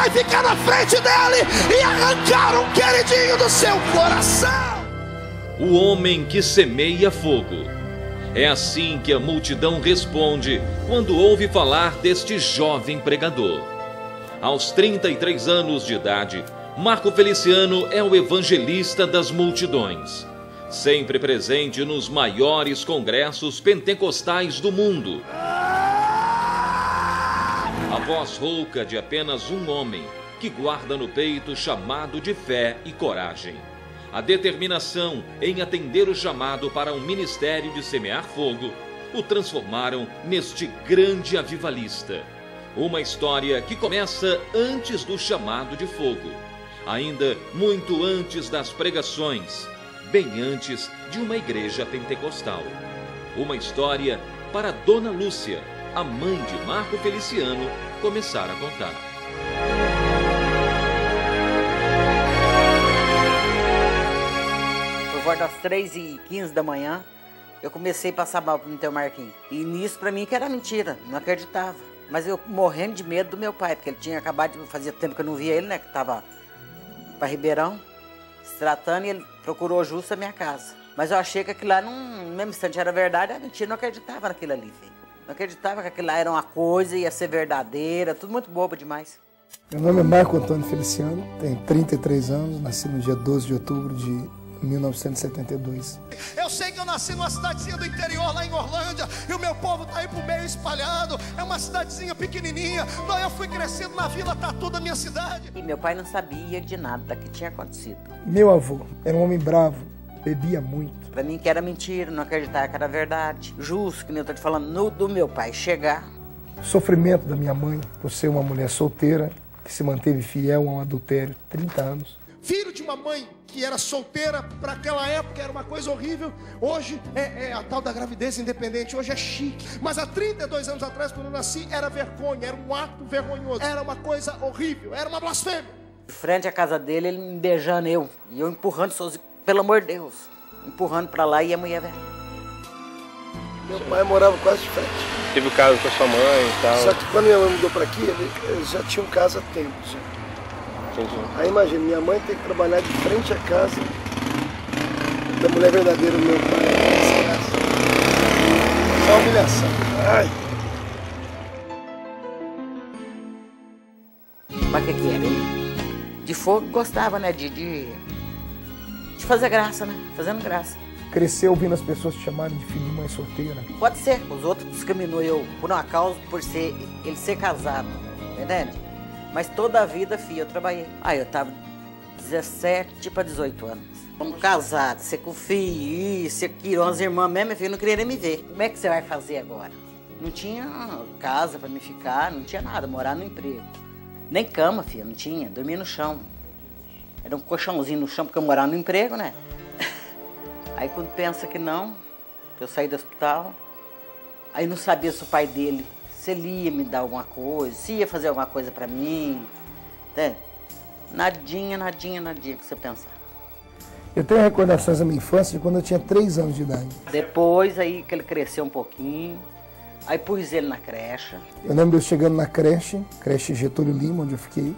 vai ficar na frente dele e arrancar um queridinho do seu coração. O homem que semeia fogo. É assim que a multidão responde quando ouve falar deste jovem pregador. Aos 33 anos de idade, Marco Feliciano é o evangelista das multidões, sempre presente nos maiores congressos pentecostais do mundo. A voz rouca de apenas um homem que guarda no peito o chamado de fé e coragem. A determinação em atender o chamado para um ministério de semear fogo o transformaram neste grande avivalista. Uma história que começa antes do chamado de fogo, ainda muito antes das pregações, bem antes de uma igreja pentecostal. Uma história para Dona Lúcia, a mãe de Marco Feliciano, começar a contar. Por volta das 3h15 da manhã, eu comecei a passar mal pro meu Marquinhos. E nisso pra mim que era mentira, não acreditava. Mas eu morrendo de medo do meu pai, porque ele tinha acabado de... Fazia tempo que eu não via ele, né? Que tava para Ribeirão, se tratando, e ele procurou justo a minha casa. Mas eu achei que aquilo lá, no mesmo instante, era verdade, era mentira, não acreditava naquilo ali, filho. Não acreditava que aquilo lá era uma coisa, ia ser verdadeira, tudo muito bobo demais. Meu nome é Marco Antônio Feliciano, tenho 33 anos, nasci no dia 12 de outubro de 1972. Eu sei que eu nasci numa cidadezinha do interior, lá em Orlândia, e o meu povo tá aí pro meio espalhado. É uma cidadezinha pequenininha. Daí eu fui crescendo na Vila Tatu da minha cidade. E meu pai não sabia de nada que tinha acontecido. Meu avô era um homem bravo, bebia muito. Pra mim que era mentira, não acreditava que era verdade. Justo, que nem eu tô te falando, do meu pai chegar. O sofrimento da minha mãe, por ser uma mulher solteira, que se manteve fiel a um adultério, 30 anos. Filho de uma mãe que era solteira, para aquela época era uma coisa horrível. Hoje é a tal da gravidez independente, hoje é chique. Mas há 32 anos atrás, quando eu nasci, era vergonha, era um ato vergonhoso. Era uma coisa horrível, era uma blasfêmia. De frente à casa dele, ele me beijando e eu empurrando sozinho, pelo amor de Deus. Empurrando para lá e a mulher velha. Meu pai morava quase de frente. Teve o caso com a sua mãe e tal. Só que quando minha mãe mudou para aqui, eles já tinham casa há tempo. Já. Entendi. Aí imagina, minha mãe tem que trabalhar de frente à casa da mulher verdadeira do meu pai. Só humilhação. Ai. Mas o que era? Ele de fogo gostava, né? De fazer graça, né? Fazendo graça. Cresceu ouvindo as pessoas te chamarem de filho de mãe solteira. Pode ser. Os outros discriminou eu por uma causa, por ele ser casado. Entende? Mas toda a vida, filho, eu trabalhei. Eu tava 17 para 18 anos. Como casado, você com filho, você queria as irmãs mesmo, meu filho, não queria nem me ver. Como é que você vai fazer agora? Não tinha casa para me ficar, não tinha nada, morar no emprego. Nem cama, filho, não tinha, dormia no chão. Era um colchãozinho no chão, porque eu morava no emprego, né? Aí quando pensa que não, que eu saí do hospital, aí não sabia se o pai dele, se ele ia me dar alguma coisa, se ia fazer alguma coisa pra mim, entende? Nadinha, nadinha, nadinha que você pensar. Eu tenho recordações da minha infância de quando eu tinha 3 anos de idade. Depois aí que ele cresceu um pouquinho, aí pus ele na creche. Eu lembro eu chegando na creche Getúlio Lima, onde eu fiquei.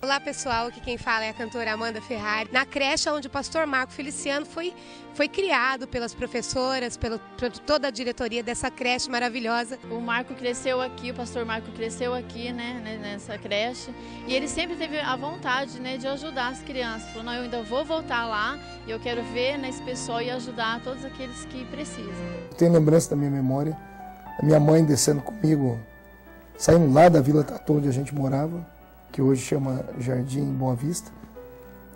Olá pessoal, aqui quem fala é a cantora Amanda Ferrari, na creche onde o pastor Marco Feliciano foi criado pelas professoras, por toda a diretoria dessa creche maravilhosa. O Marco cresceu aqui, o pastor Marco cresceu aqui, né, nessa creche, e ele sempre teve a vontade, né, de ajudar as crianças. Falou, não, eu ainda vou voltar lá e eu quero ver nesse pessoal e ajudar todos aqueles que precisam. Eu tenho lembrança da minha memória, a minha mãe descendo comigo, saindo lá da Vila Tatu, onde a gente morava, que hoje chama Jardim Boa Vista,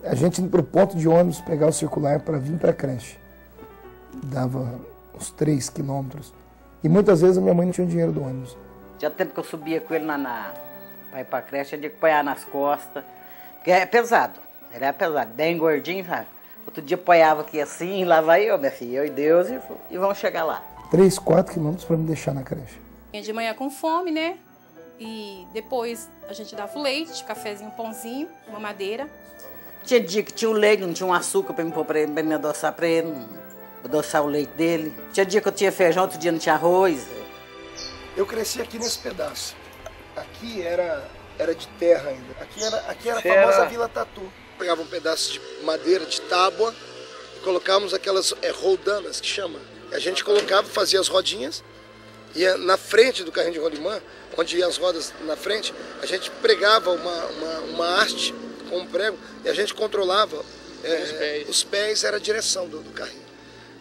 a gente indo para o ponto de ônibus pegar o circular para vir para a creche. Dava uns 3 quilômetros. E muitas vezes a minha mãe não tinha dinheiro do ônibus. Tinha tempo que eu subia com ele para ir para a creche, tinha que apoiar nas costas, porque é pesado, ele é pesado, bem gordinho, sabe? Outro dia apoiava aqui assim, lá vai eu, minha filha, eu e Deus, e vamos chegar lá. 3, 4 quilômetros para me deixar na creche. De manhã com fome, né? E depois a gente dava o leite, cafezinho, pãozinho, mamadeira. Tinha dia que tinha o leite, não tinha um açúcar para me pôr para ele, para me adoçar para ele, adoçar o leite dele. Tinha dia que eu tinha feijão, outro dia não tinha arroz. Eu cresci aqui nesse pedaço. Aqui era era de terra ainda. Aqui era a famosa Vila Tatu. Pegava um pedaço de madeira, de tábua, e colocávamos aquelas roldanas, que chama. A gente colocava, fazia as rodinhas, e na frente do carrinho de rolimã, onde iam as rodas na frente, a gente pregava uma haste com um prego, e a gente controlava os pés, era a direção do carrinho.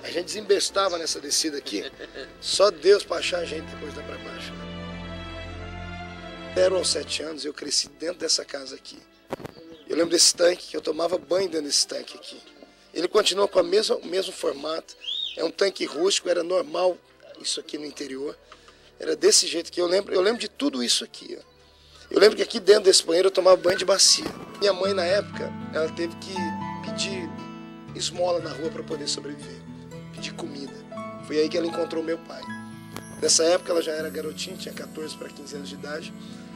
A gente desembestava nessa descida aqui, só Deus para achar a gente depois da para baixo. 0 aos 7 anos eu cresci dentro dessa casa aqui. Eu lembro desse tanque, que eu tomava banho dentro desse tanque aqui. Ele continua com o mesmo formato, é um tanque rústico, era normal isso aqui no interior. Era desse jeito que eu lembro de tudo isso aqui. Ó. Eu lembro que aqui dentro desse banheiro eu tomava banho de bacia. Minha mãe na época, ela teve que pedir esmola na rua para poder sobreviver, pedir comida. Foi aí que ela encontrou meu pai. Nessa época ela já era garotinha, tinha 14 para 15 anos de idade.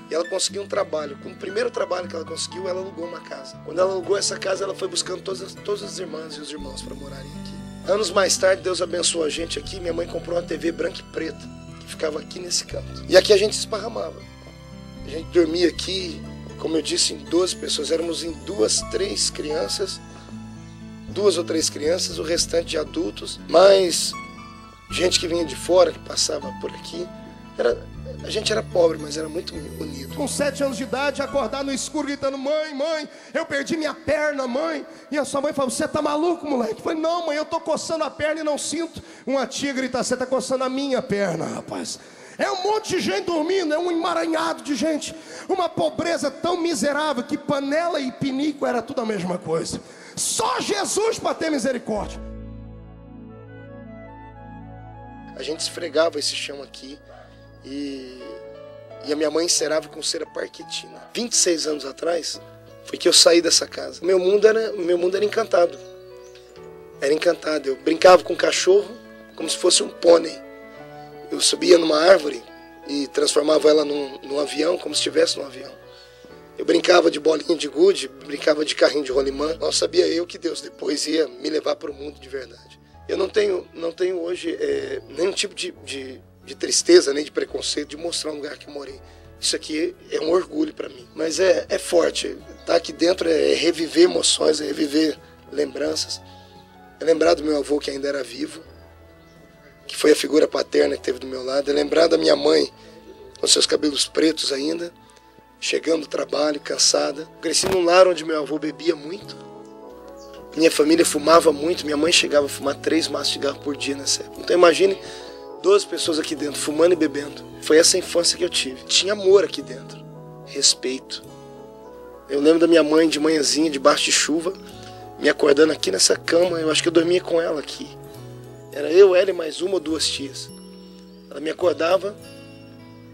E ela conseguiu um trabalho. Com o primeiro trabalho que ela conseguiu, ela alugou uma casa. Quando ela alugou essa casa, ela foi buscando todas as irmãs e os irmãos para morarem aqui. Anos mais tarde, Deus abençoou a gente aqui. Minha mãe comprou uma TV branca e preta, que ficava aqui nesse canto. E aqui a gente esparramava. A gente dormia aqui, como eu disse, em 12 pessoas. Éramos em 2 ou 3 crianças, o restante de adultos. Mas gente que vinha de fora, que passava por aqui. A gente era pobre, mas era muito unido. Com 7 anos de idade, acordar no escuro gritando: mãe, mãe, eu perdi minha perna, mãe. E a sua mãe falou: você tá maluco, moleque? Eu falei: não, mãe, eu tô coçando a perna e não sinto. Uma tia grita: você tá coçando a minha perna, rapaz. É um monte de gente dormindo, é um emaranhado de gente. Uma pobreza tão miserável que panela e pinico era tudo a mesma coisa. Só Jesus para ter misericórdia. A gente esfregava esse chão aqui. E a minha mãe encerava com cera parquetina. 26 anos atrás foi que eu saí dessa casa. Meu mundo era encantado. Era encantado. Eu brincava com um cachorro como se fosse um pônei. Eu subia numa árvore e transformava ela num avião, como se estivesse num avião. Eu brincava de bolinha de gude, brincava de carrinho de rolimã. Não sabia eu que Deus depois ia me levar para o mundo de verdade. Eu não tenho hoje nenhum tipo de tristeza, nem de preconceito, de mostrar um lugar que eu morei. Isso aqui é um orgulho para mim. Mas é forte. Estar aqui dentro é reviver emoções, é reviver lembranças. É lembrar do meu avô que ainda era vivo, que foi a figura paterna que teve do meu lado. É lembrar da minha mãe, com seus cabelos pretos ainda, chegando do trabalho, cansada. Cresci num lar onde meu avô bebia muito. Minha família fumava muito. Minha mãe chegava a fumar 3 maços de cigarro por dia nessa época. Então imagine 12 pessoas aqui dentro, fumando e bebendo. Foi essa infância que eu tive. Tinha amor aqui dentro, respeito. Eu lembro da minha mãe de manhãzinha, debaixo de chuva, me acordando aqui nessa cama. Eu acho que eu dormia com ela aqui. Era eu, ela e mais 1 ou 2 tias. Ela me acordava.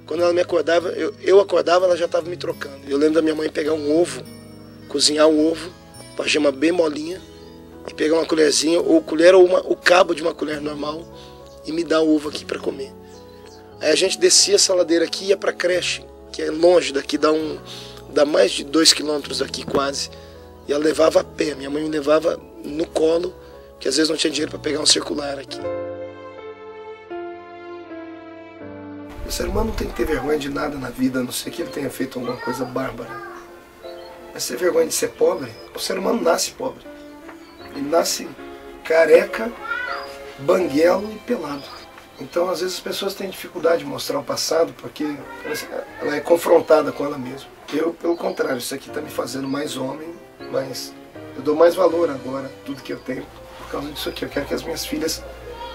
Quando ela me acordava, eu acordava, ela já estava me trocando. Eu lembro da minha mãe pegar um ovo, cozinhar o ovo, com a gema bem molinha, e pegar uma colherzinha, ou colher, ou o cabo de uma colher normal, e me dar o ovo aqui para comer. Aí a gente descia essa ladeira aqui e ia para a creche, que é longe daqui, dá mais de 2 quilômetros daqui quase. E ela levava a pé, minha mãe me levava no colo, que às vezes não tinha dinheiro para pegar um circular aqui. O ser humano não tem que ter vergonha de nada na vida, a não ser que ele tenha feito alguma coisa bárbara. Mas ter vergonha de ser pobre, o ser humano nasce pobre. Ele nasce careca, banguelo e pelado. Então às vezes as pessoas têm dificuldade de mostrar o passado porque ela é confrontada com ela mesma. Eu, pelo contrário, isso aqui está me fazendo mais homem, mas eu dou mais valor agora a tudo que eu tenho por causa disso aqui. Eu quero que as minhas filhas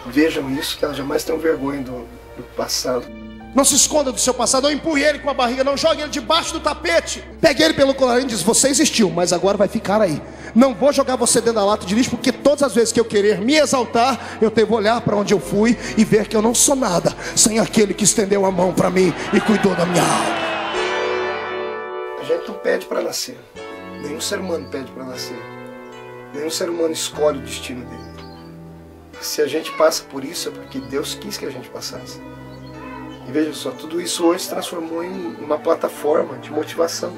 vejam isso, que elas jamais tenham vergonha do passado. Não se esconda do seu passado, não empurre ele com a barriga, não jogue ele debaixo do tapete. Pegue ele pelo colarinho e diz: você existiu, mas agora vai ficar aí. Não vou jogar você dentro da lata de lixo, porque todas as vezes que eu querer me exaltar, eu devo olhar para onde eu fui e ver que eu não sou nada sem aquele que estendeu a mão para mim e cuidou da minha alma. A gente não pede para nascer. Nenhum ser humano pede para nascer. Nenhum ser humano escolhe o destino dele. Se a gente passa por isso é porque Deus quis que a gente passasse. E veja só, tudo isso hoje se transformou em uma plataforma de motivação.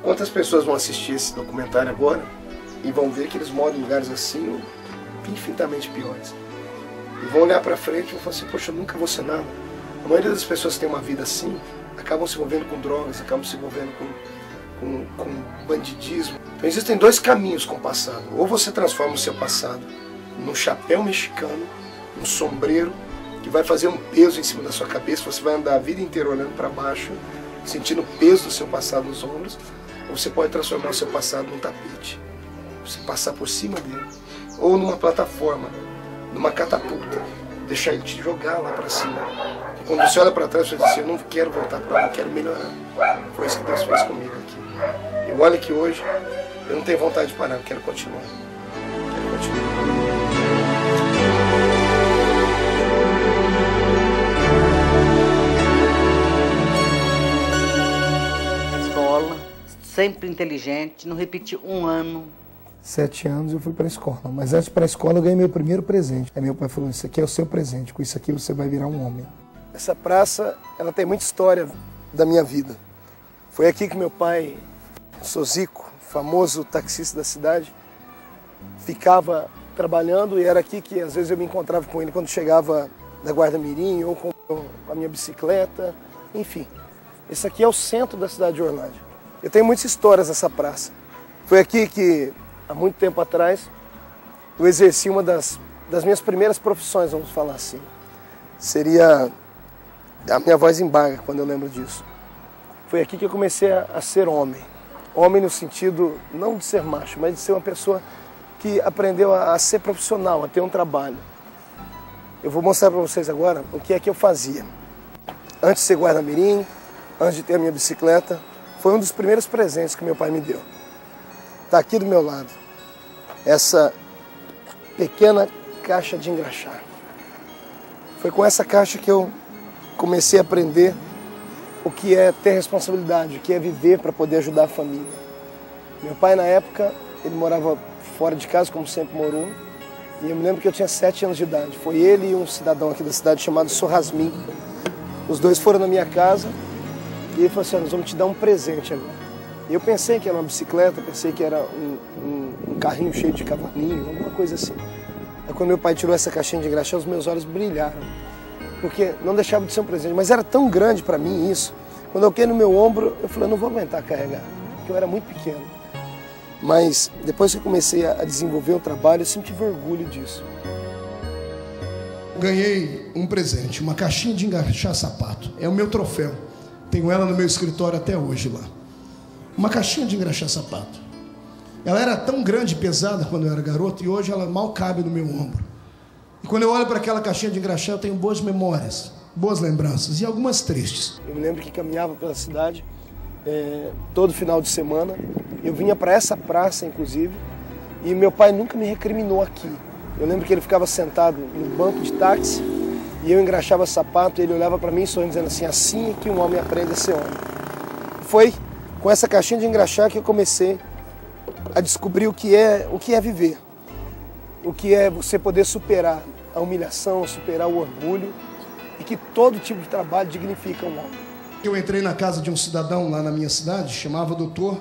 Quantas pessoas vão assistir esse documentário agora e vão ver que eles moram em lugares assim ou infinitamente piores. E vão olhar para frente e vão falar assim: poxa, eu nunca vou ser nada. A maioria das pessoas que tem uma vida assim acabam se envolvendo com drogas, acabam se envolvendo com bandidismo. Então existem dois caminhos com o passado. Ou você transforma o seu passado num chapéu mexicano, num sombreiro, que vai fazer um peso em cima da sua cabeça, você vai andar a vida inteira olhando para baixo, sentindo o peso do seu passado nos ombros, ou você pode transformar o seu passado num tapete, você passar por cima dele, ou numa plataforma, numa catapulta, deixar ele te jogar lá para cima. E quando você olha para trás, você diz assim, eu não quero voltar para lá, eu quero melhorar. Foi isso que Deus fez comigo aqui. E olha que hoje eu não tenho vontade de parar, eu quero continuar. Quero continuar. Sempre inteligente, não repeti um ano. 7 anos eu fui para a escola, mas antes de ir para a escola eu ganhei meu primeiro presente. Aí meu pai falou, isso aqui é o seu presente, com isso aqui você vai virar um homem. Essa praça, ela tem muita história da minha vida. Foi aqui que meu pai, Sozico, famoso taxista da cidade, ficava trabalhando e era aqui que às vezes eu me encontrava com ele quando chegava da Guarda-Mirim ou com a minha bicicleta, enfim. Esse aqui é o centro da cidade de Orlândia. Eu tenho muitas histórias nessa praça. Foi aqui que, há muito tempo atrás, eu exerci uma das minhas primeiras profissões, vamos falar assim. Seria a minha voz embarga, quando eu lembro disso. Foi aqui que eu comecei a ser homem. Homem no sentido, não de ser macho, mas de ser uma pessoa que aprendeu a ser profissional, a ter um trabalho. Eu vou mostrar para vocês agora o que é que eu fazia. Antes de ser guarda-mirim, antes de ter a minha bicicleta, foi um dos primeiros presentes que meu pai me deu. Está aqui do meu lado, essa pequena caixa de engraxar. Foi com essa caixa que eu comecei a aprender o que é ter responsabilidade, o que é viver para poder ajudar a família. Meu pai, na época, ele morava fora de casa, como sempre morou, e eu me lembro que eu tinha 7 anos de idade. Foi ele e um cidadão aqui da cidade chamado Sorrasmin. Os dois foram na minha casa, e ele falou assim, nós vamos te dar um presente agora. E eu pensei que era uma bicicleta, pensei que era um carrinho cheio de cavalinho, alguma coisa assim. Aí quando meu pai tirou essa caixinha de engraxar, os meus olhos brilharam. Porque não deixava de ser um presente. Mas era tão grande para mim isso. Quando eu caí no meu ombro, eu falei, eu não vou aguentar carregar. Porque eu era muito pequeno. Mas depois que eu comecei a desenvolver o trabalho, eu sempre tive orgulho disso. Ganhei um presente, uma caixinha de engraxar sapato. É o meu troféu. Tenho ela no meu escritório até hoje lá. Uma caixinha de engraxar sapato. Ela era tão grande e pesada quando eu era garoto e hoje ela mal cabe no meu ombro. E quando eu olho para aquela caixinha de engraxar, eu tenho boas memórias, boas lembranças e algumas tristes. Eu me lembro que caminhava pela cidade todo final de semana. Eu vinha para essa praça, inclusive, e meu pai nunca me recriminou aqui. Eu lembro que ele ficava sentado no banco de táxi e eu engraxava sapato e ele olhava para mim sorrindo, dizendo assim, assim é que um homem aprende a ser homem. Foi com essa caixinha de engraxar que eu comecei a descobrir o que é viver. O que é você poder superar a humilhação, superar o orgulho e que todo tipo de trabalho dignifica um homem. Eu entrei na casa de um cidadão lá na minha cidade, chamava Dr.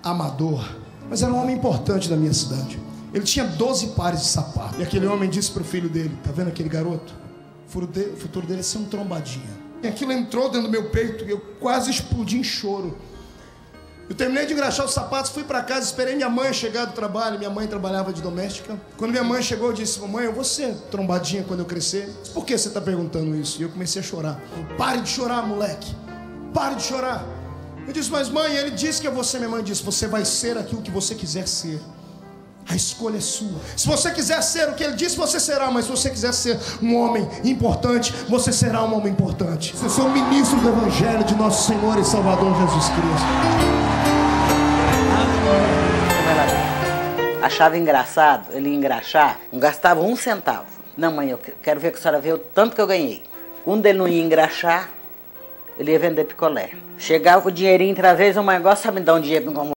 Amador, mas era um homem importante da minha cidade. Ele tinha 12 pares de sapato. E aquele homem disse para o filho dele, tá vendo aquele garoto? O futuro dele é ser um trombadinha. E aquilo entrou dentro do meu peito e eu quase explodi em choro. Eu terminei de engraxar os sapatos, fui para casa, esperei minha mãe chegar do trabalho. Minha mãe trabalhava de doméstica. Quando minha mãe chegou, eu disse, mamãe, eu vou ser trombadinha quando eu crescer. Por que você está perguntando isso? E eu comecei a chorar. Pare de chorar, moleque. Pare de chorar. Eu disse, mas mãe, ele disse que eu vou ser. Minha mãe disse, você vai ser aquilo que você quiser ser. A escolha é sua. Se você quiser ser o que ele disse, você será. Mas se você quiser ser um homem importante, você será um homem importante. Você é um ministro do Evangelho de nosso Senhor e Salvador Jesus Cristo. Achava engraçado ele engraxar, não gastava 1 centavo. Não, mãe, eu quero ver que a senhora vê o tanto que eu ganhei. Quando ele não ia engraxar, ele ia vender picolé. Chegava com o dinheirinho, outra vez, mãe, gosta de me dar um dinheiro